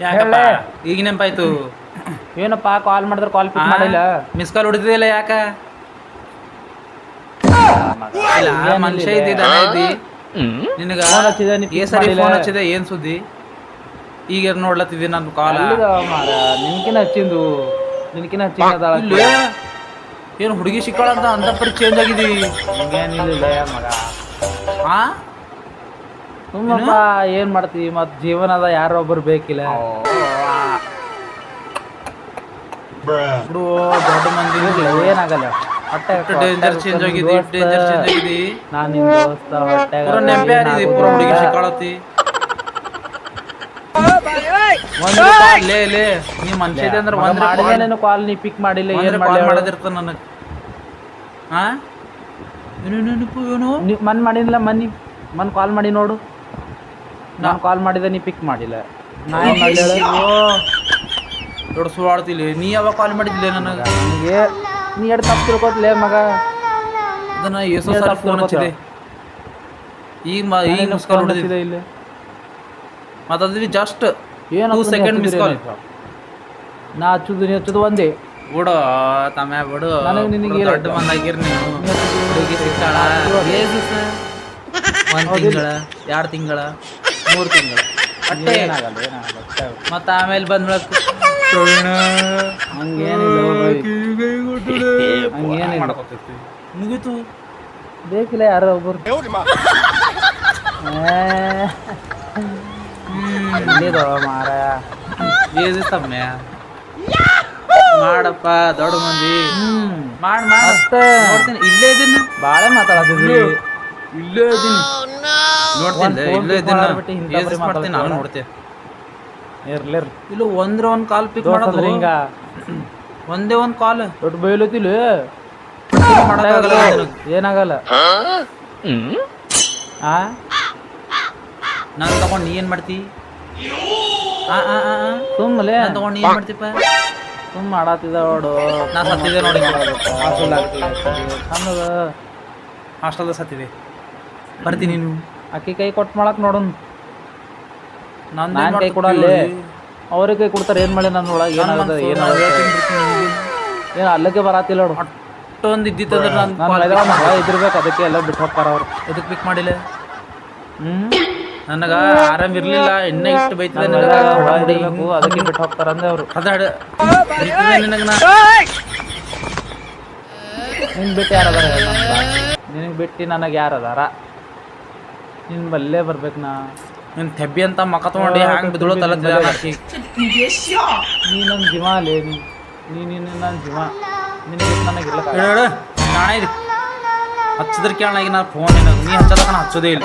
ಯಾಕಪ್ಪ ಹೇಳೆ. ಈಗ ನೆನಪಾಯ್ತು. ಏನಪ್ಪ ಕಾಲ್ ಮಾಡಿದ್ರೆ ಕಾಲ್ ಪಿಕ್ ಮಾಡಿಲ್ಲ. ಮಿಸ್ ಕಾಲ್ ಹೊಡಿತಿದಿಲ್ಲ ಯಾಕ? ಇಲ್ಲ ಮನುಷ್ಯ ಇದ್ದಿ ದನ ಇದ್ದಿ ನಿನಗ ಫೋನ್ ಹಚ್ಚಿದೆ, ನೀ pick ಏ ಸರಿ ಮಾಡಿಲ್ಲ. ಫೋನ್ ಹಚ್ಚಿದೆ ಏನ್ ಸುದ್ದಿ? ಈಗ ನೋಡ್ಲತ್ತಿದ್ದಿ ನನ್ನ ಕಾಲ. ಮಾರ ನಿನ್ಕಿನ ಹಚ್ಚಿಂದು ನಿನ್ಕಿನ ಹಚ್ಚಿದ ಇಲ್ಲ ಏನು ಹುಡುಗಿ ಸಿಕ್ಕಾಳಂತ ಅಂತ ಪರಿ ಚೇಂಜ್ ಆಗಿದಿ. ಹಿಂಗೇನಿಲ್ಲ ಮಗ. ಆ ಸುಮ್ಮಪ್ಪ ಏನ್ ಮಾಡ್ತಿ ಮತ್ ಜೀವನದ ಯಾರೊಬ್ಬರು ಬೇಕಿಲ್ಲ. ಬಿಡು ದೊಡ್ಡ ಮಂದಿ ಏನಾಗಲ್ಲ. ಹೊಟ್ಟೆ ಡೇಂಜರ್ ಚೇಂಜ್ ಆಗಿದೆ, ಡೇಂಜರ್ ಚೇಂಜ್ ಆಗಿದೆ. ನಾನ್ ನಿನ್ ದೋಸ್ತ ಹೊಟ್ಟೆ ಪೂರ ನೆಂಪೆ ಆಗಿದೆ, ಪೂರ ಹುಡುಗಿ ಸಿಕ್ಕಾಳತಿ. ಲೇ ಲೇ ನೀ ಮನುಷ್ಯ ಇದೆ ಅಂದ್ರೆ ಒಂದ್ ಮಾಡಿದೇನೇನು ಕಾಲ್ ನೀ ಪಿಕ್ ಮಾಡಿಲ್ಲ. ಏನ್ ಕಾಲ್ ಮಾಡೋದಿರ್ತ ನನಗೆ. ಹಾ ಏನು ನೆನಪು ಏನು ಮನ್ ಮಾಡಿಲ್ಲ ಮನ್ ಕಾಲ್ ಮಾಡಿ ನೋಡು. ನಾನು ಕಾಲ್ ಮಾಡಿದೆ ನೀ ಪಿಕ್ ಮಾಡಿಲ್ಲ. ನಾ ಏನ್ ಮಾಡ್ಲಿ ಹೇಳು? ದೊಡ್ಡ ಸುಳ್ಳು ನೀ ಯಾವಾಗ ಕಾಲ್ ಮಾಡಿದ್ದಿಲ್ಲ ನನಗೆ? ನನಗೆ ನೀ ಎರಡು ತಪ್ಪು ತಿಳ್ಕೊತ್ಲೇ ಮಗ. ಅದನ್ನ ಎಷ್ಟೋ ಸಾರಿ ಫೋನ್ ಹಚ್ಚಿದೆ. ಈಗ ಮಿಸ್ ಕಾಲ್ ಹೊಡೆದಿದೆ ಇಲ್ಲಿ ಮಾತಾಡಿದ್ವಿ ಜಸ್ಟ್ ಏನು 2 ಸೆಕೆಂಡ್ ಮಿಸ್ ಕಾಲ್. ನಾ ಹಚ್ಚುದು ನೀ ಹಚ್ಚುದು ಒಂದೇ. ಬಿಡು ತಮ್ಮ ಬಿಡು. ನನಗೆ ನಿನಗೆ ದೊಡ್ಡ ಮಂದಾಗಿರ್ ನೀವು. ಹುಡುಗಿ ಸಿಕ್ಕಾಳ 1 ತಿಂಗಳ 2 ತಿಂಗಳ 3 ತಿಂಗಳ ಅಟ್ಟೆ ಮತ್ತ ಆಮೇಲೆ ಬಂದ್ಬೇಕು ಮಾಡ್ಕೊತೈತಿ ಮುಗೀತು. ಬೇಕಿಲ್ಲ ಯಾರೋ ಒಬ್ಬರು. ಮಾರ ತಮ್ಮ ಮಾಡಪ್ಪ ದೊಡ್ಡ ಮಂದಿ ಮಾಡ್ ನೋಡ್ತೀನಿ. ಇಲ್ಲೇ ಇದೀನಿ ಬಾಳೆ ಮಾತಾಡೋದಿದ್ವಿ. ಇಲ್ಲೇ ಇದೀನಿ ನೋಡ್ತೀನಿ. ಇಲ್ಲೇ ಇದೀನಿ ಮಾಡ್ತೀನಿ ನಾನು ನೋಡ್ತೇನೆ. ಇರ್ಲಿರ್ ಇಲ್ಲ ಒಂದ್ ಕಾಲ್ ಪಿಕ್ ಮಾಡೋದು ಹಿಂಗ ಒಂದೇ ಒಂದ್ ಕಾಲ್ ದೊಡ್ಡ ಬೈಲತಿಲ್ಲ ಏನಾಗಲ್ಲ. ನಾನು ತಗೊಂಡ್ ನೀ ಏನ್ ಮಾಡ್ತಿ? ಸುಮ್ಮಲೆ ತಗೊಂಡ್ ನೀ ಏನ್ ಮಾಡ್ತಿಪ್ಪ? ಸುಮ್ಮ ಮಾಡತ್ತಿದ ನೋಡು. ನಾ ಸತ್ತಿದೆ ನೋಡಿ. ಹಾಸ್ಟೆಲ್ದಾಗ ಸತ್ತಿದೆ. ಬರ್ತೀನಿ ನೀನು ಅಕ್ಕಿ ಕೈ ಕೊಟ್ಟು ಮಾಡಕ್ ನೋಡು. ನಾನು ಕೈ ಕೊಡಲ್ಲಿ ಅವ್ರಿಗೆ ಕೈ ಕೊಡ್ತಾರೆ. ಏನ್ ಮಾಡಿ ನನ್ನ ಒಳಗೆ ಏನಾಗದ ಏನು ಅಲ್ಲಕ್ಕೆ ಬರತ್ತಿಲ್ಲ ನೋಡು. ಅಷ್ಟೊಂದು ಇದ್ದಿತ್ತಂದ್ರೆ ನಾನು ಇದಿರ್ಬೇಕು. ಅದಕ್ಕೆ ಎಲ್ಲ ಬಿಟ್ಟು ಹೋಗ್ತಾರ ಅವ್ರು. ಎದಕ್ ಪಿಕ್ ಮಾಡಿಲ್ಲ? ನನಗ ಆರಾಮ್ ಇರ್ಲಿಲ್ಲ. ಎಣ್ಣೆ ಇಟ್ಟು ಬೈತಿದೆ ಅದಕ್ಕೆ ಬಿಟ್ಟು ಹೋಗ್ತಾರ ಅಂದೆ ಅವ್ರು. ನಿನ್ ಬಿಟ್ಟು ಯಾರದಾರ? ನಿನಗೆ ಬಿಟ್ಟು ನನಗೆ ಯಾರದಾರ? ನಿನ್ ಬಲ್ಲೇ ಬರ್ಬೇಕು. ನಿನ್ ತೆಬ್ಬಿ ಅಂತ ಮಕ್ಕ ತಗೊಂಡು ಹ್ಯಾಂಗ್ ಬಿದ್ದಳು ತಲತ್ತಿದ. ನೀ ನನ್ನ ಜೀವ ಅಲ್ಲೇ. ನೀನು ನನ್ನ ಜೀವ. ನಿನಗೆ ನನಗಿಲ್ಲ ನಾಳೆ ಹಚ್ಚಿದ್ರೆ ಕೇಳ. ಈಗ ನಾನು ಫೋನ್ ನೀ ಹಚ್ಚೋದಕ್ಕ ಹಚ್ಚೋದೇ ಇಲ್ಲ.